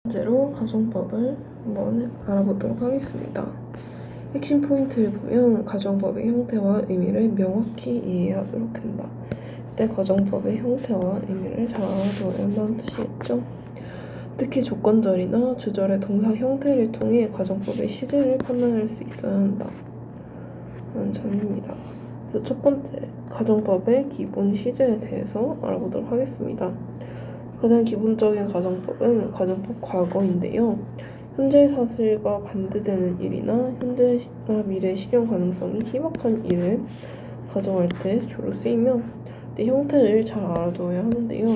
번째로 가정법을 한번 알아보도록 하겠습니다. 핵심 포인트를 보면 가정법의 형태와 의미를 명확히 이해하도록 한다. 이때 가정법의 형태와 의미를 잘 알아두어야 한다는 뜻이겠죠. 특히 조건절이나 주절의 동사 형태를 통해 가정법의 시제를 판단할 수 있어야 한다. 라는 점입니다. 그래서 첫 번째, 가정법의 기본 시제에 대해서 알아보도록 하겠습니다. 가장 기본적인 가정법은 가정법 과거인데요. 현재 사실과 반대되는 일이나 현재나 미래 실현 가능성이 희박한 일을 가정할 때 주로 쓰이며 이 형태를 잘 알아두어야 하는데요.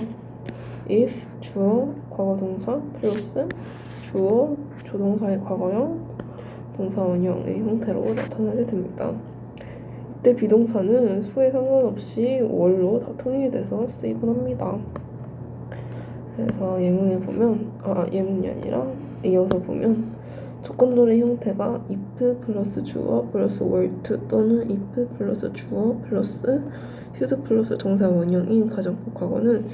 if 주어 과거 동사 플러스 주어 조동사의 과거형 동사 원형의 형태로 나타나게 됩니다. 이때 비동사는 수에 상관없이 월로 다 통일돼서 쓰이곤 합니다. 그래서 예문을 보면 예문이 아니라 이어서 보면 조건절의 형태가 if 플러스 주어 플러스 were to 또는 if 플러스 주어 플러스 should 플러스 동사 원형인 가정법 과거는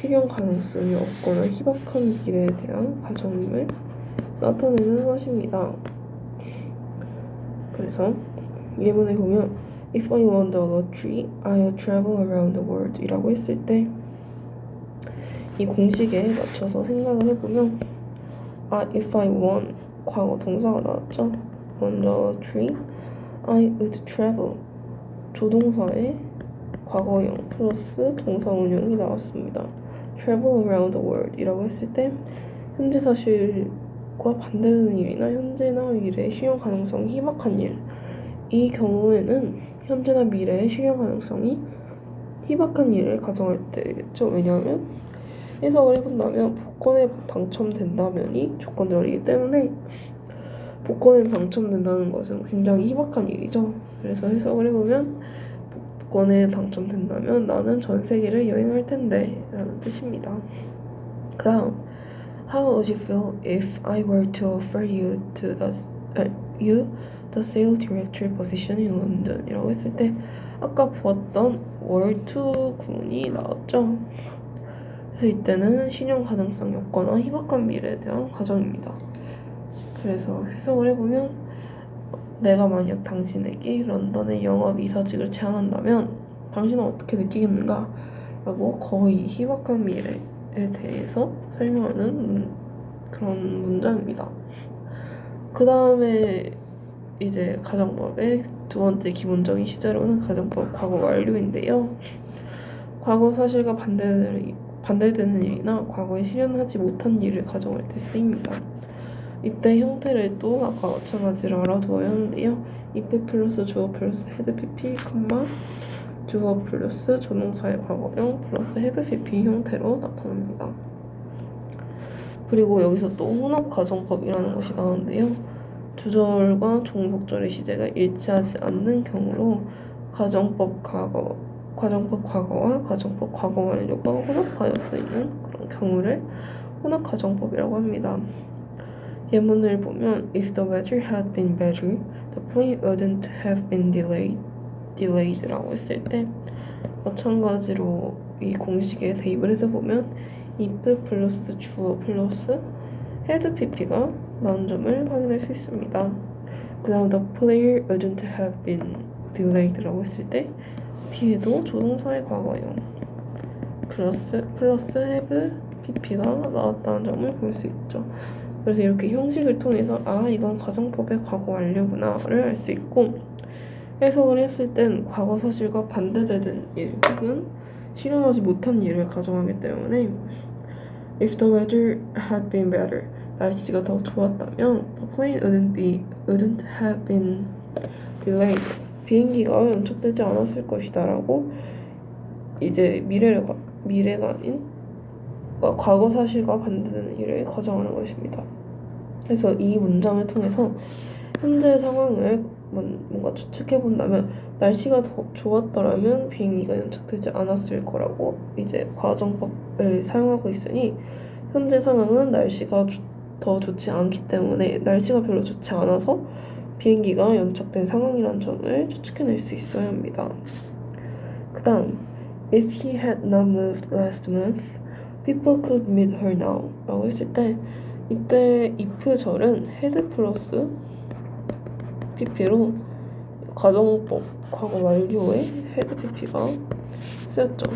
실현 가능성이 없거나 희박한 미래에 대한 가정임을 나타내는 것입니다. 그래서 예문을 보면 If I won the lottery, I'll travel around the world 이라고 했을 때 이 공식에 맞춰서 생각을 해보면 if I won 과거 동사가 나왔죠. won the lottery, I would travel 조동사의 과거형 플러스 동사 원형이 나왔습니다. travel around the world 이라고 했을 때 현재 사실과 반대되는 일이나 현재나 미래의 실현 가능성이 희박한 일, 이 경우에는 현재나 미래의 실현 가능성이 희박한 일을 가정할 때겠죠. 왜냐하면 해석을 해본다면 복권에 당첨된다면이 조건절이기 때문에 복권에 당첨된다는 것은 굉장히 희박한 일이죠. 그래서 해석을 해보면 복권에 당첨된다면 나는 전 세계를 여행할 텐데 라는 뜻입니다. 그 다음 How would you feel if I were to offer you the sales director position in London 이라고 했을 때 아까 보았던 were to 구문이 나왔죠. 그래서 이때는 실현 가능성이 없거나 희박한 미래에 대한 가정입니다. 그래서 해석을 해보면 내가 만약 당신에게 런던의 영업 이사직을 제안한다면 당신은 어떻게 느끼겠는가? 라고 거의 희박한 미래에 대해서 설명하는 그런 문장입니다. 그 다음에 이제 가정법의 두 번째 기본적인 시제로는 가정법 과거 완료인데요. 과거 사실과 반대되는 일이나 과거에 실현하지 못한 일을 가정할 때 쓰입니다. 이때 형태를 또 아까 마찬가지로 알아두어야 하는데요. if 플러스 주어 플러스 had pp, 주어 플러스 조동사의 과거형 플러스 have pp 형태로 나타납니다. 그리고 여기서 또 혼합 가정법이라는 것이 나오는데요. 주절과 종속절의 시제가 일치하지 않는 경우로 가정법 과거와 가정법 과거 완료가 혼합하여 쓰이는 그런 경우를 혼합 가정법이라고 합니다. 예문을 보면 If the weather had been better, the plane wouldn't have been delayed라고 했을 때 마찬가지로 이 공식에 대입을 해서 보면 if 플러스 주어 플러스 had pp가 나온 점을 확인할 수 있습니다. 그 다음 the player wouldn't have been delayed라고 했을 때 뒤에도 조동사의 과거형 플러스 have pp가 나왔다는 점을 볼 수 있죠. 그래서 이렇게 형식을 통해서 이건 가정법의 과거 완료구나를 알 수 있고, 해석을 했을 땐 과거 사실과 반대되는 일 혹은 실현하지 못한 일을 가정하기 때문에 If the weather had been better, 날씨가 더 좋았다면 the plane wouldn't have been delayed, 비행기가 연착되지 않았을 것이다 라고 이제 미래가 아닌 과거 사실과 반대되는 일을 가정하는 것입니다. 그래서 이 문장을 통해서 현재 상황을 뭔가 추측해본다면 날씨가 더 좋았더라면 비행기가 연착되지 않았을 거라고 이제 가정법을 사용하고 있으니 현재 상황은 날씨가 더 좋지 않기 때문에 날씨가 별로 좋지 않아서 비행기가 연착된 상황이란 점을 추측해낼 수 있어야 합니다. 그 다음 If he had not moved last month, people could meet her now 라고 했을 때 이때 if 절은 had 플러스 pp로 가정법 과거 완료에 had pp가 쓰였죠.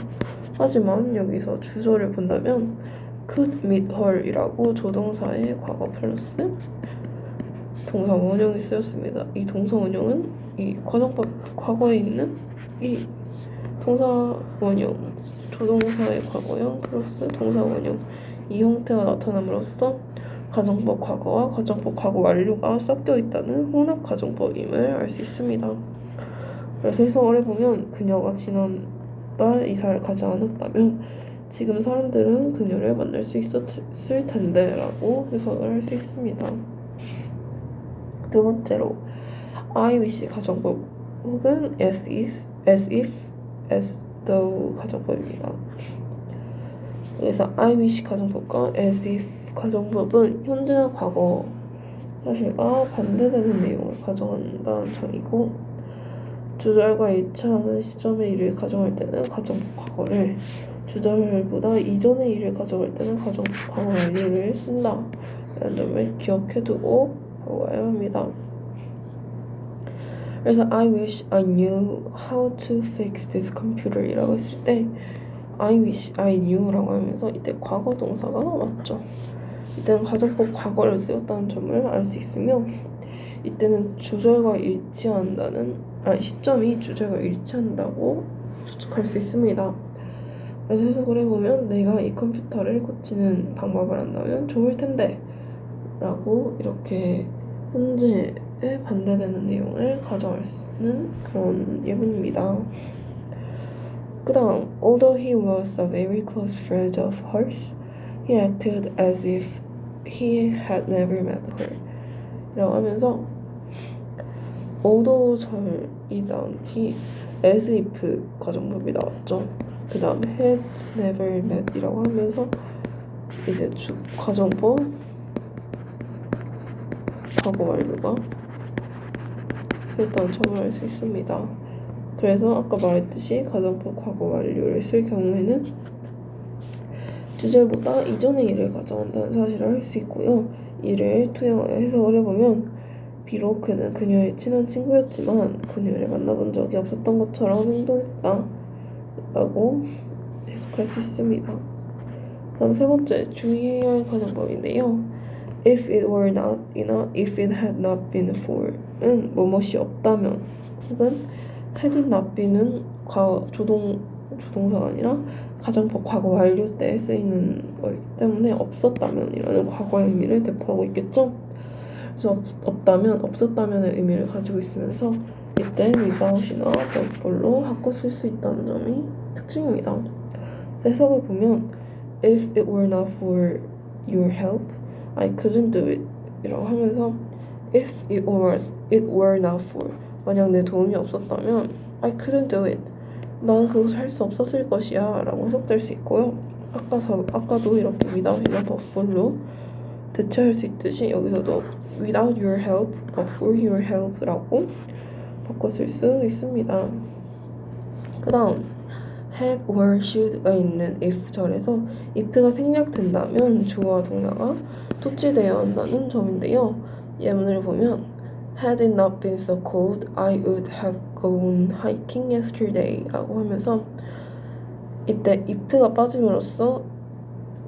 하지만 여기서 주절을 본다면 could meet her이라고 조동사의 과거 플러스 동사 원형이 쓰였습니다. 이 동사 원형은 이 가정법 과거에 있는 이 동사 원형 조동사의 과거형 플러스 동사 원형 이 형태가 나타남으로써 가정법 과거와 가정법 과거 완료가 섞여 있다는 혼합 가정법임을 알 수 있습니다. 그래서 해석을 해보면 그녀가 지난달 이사를 가지 않았다면 지금 사람들은 그녀를 만날 수 있었을 텐데 라고 해석을 할 수 있습니다. 두 번째로 I wish 가정법 혹은 as if, as though 가정법입니다. 그래서 I wish 가정법과 as if 가정법은 현재나 과거 사실과 반대되는 내용을 가정한다는 점이고 주절과 일치하는 시점의 일을 가정할 때는 가정법 과거를 주절보다 이전의 일을 가정할 때는 가정법 과거 완료를 쓴다 라는 점을 기억해두고 보아야 합니다. 그래서 I wish I knew how to fix this computer 이라고 했을 때 I wish I knew라고 하면서 이때 과거 동사가 맞죠. 이때는 가정법 과거를 쓰였다는 점을 알 수 있으며 이때는 주절과 일치한다는 시점이 주절과 일치한다고 추측할 수 있습니다. 그래서 해석을 해보면 내가 이 컴퓨터를 고치는 방법을 안다면 좋을 텐데 라고 이렇게 현재에 반대되는 내용을 가져갈 수 있는 그런 예문입니다. 그 다음 Although he was a very close friend of hers, he acted as if he had never met her 라고 하면서 although 절이 나온 뒤 as if 가정법이 나왔죠. 그 다음 had never met 이라고 하면서 이제 가정법 과거 완료가 했다는 점을 알 수 있습니다. 그래서 아까 말했듯이 가정법 과거 완료를 쓸 경우에는 주절보다 이전의 일을 가정한다는 사실을 알 수 있고요. 이를 투영하여 해석을 해보면 비록 그는 그녀의 친한 친구였지만 그녀를 만나본 적이 없었던 것처럼 행동했다 라고 해석할 수 있습니다. 다음 세 번째 주의해야 할 가정법인데요. If it were not 이나 if it had not been for은 뭐뭇이 없다면 혹은 had not been은 조동사가 아니라 가정법 과거 완료 때 쓰이는 거기 때문에 없었다면 이라는 과거의 의미를 대표하고 있겠죠. 그래서 없다면 없었다면의 의미를 가지고 있으면서 이때 without이나 therefore 바꿔 쓸 수 있다는 점이 특징입니다. 해석을 보면 If it were not for your help, I couldn't do it 이라고 하면서 If it were not for 만약 내 도움이 없었다면 I couldn't do it 난 그것을 할 수 없었을 것이야 라고 해석될 수 있고요. 아까도 이렇게 without이나 butfor로 대체할 수 있듯이 여기서도 without your help, but for your help 라고 바꿔 쓸 수 있습니다. 그 다음 had, were, should가 있는 if 절에서 if가 생략된다면 주어와 동사가 도치되어야 한다는 점인데요. 예문을 보면 Had it not been so cold, I would have gone hiking yesterday 라고 하면서 이때 if가 빠짐으로써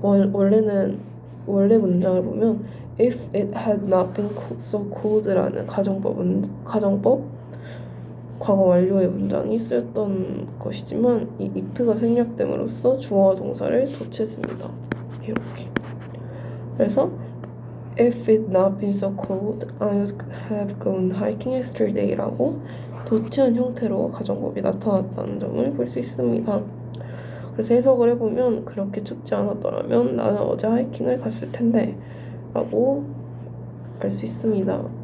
원래 문장을 보면 If it had not been so cold라는 가정법 과거 완료의 문장이 쓰였던 것이지만 이 if가 생략됨으로써 주어와 동사를 도치했습니다. 이렇게. 그래서 If it not been so cold, I would have gone hiking yesterday 라고 도치한 형태로 가정법이 나타났다는 점을 볼 수 있습니다. 그래서 해석을 해보면 그렇게 춥지 않았더라면 나는 어제 하이킹을 갔을 텐데 라고 알 수 있습니다.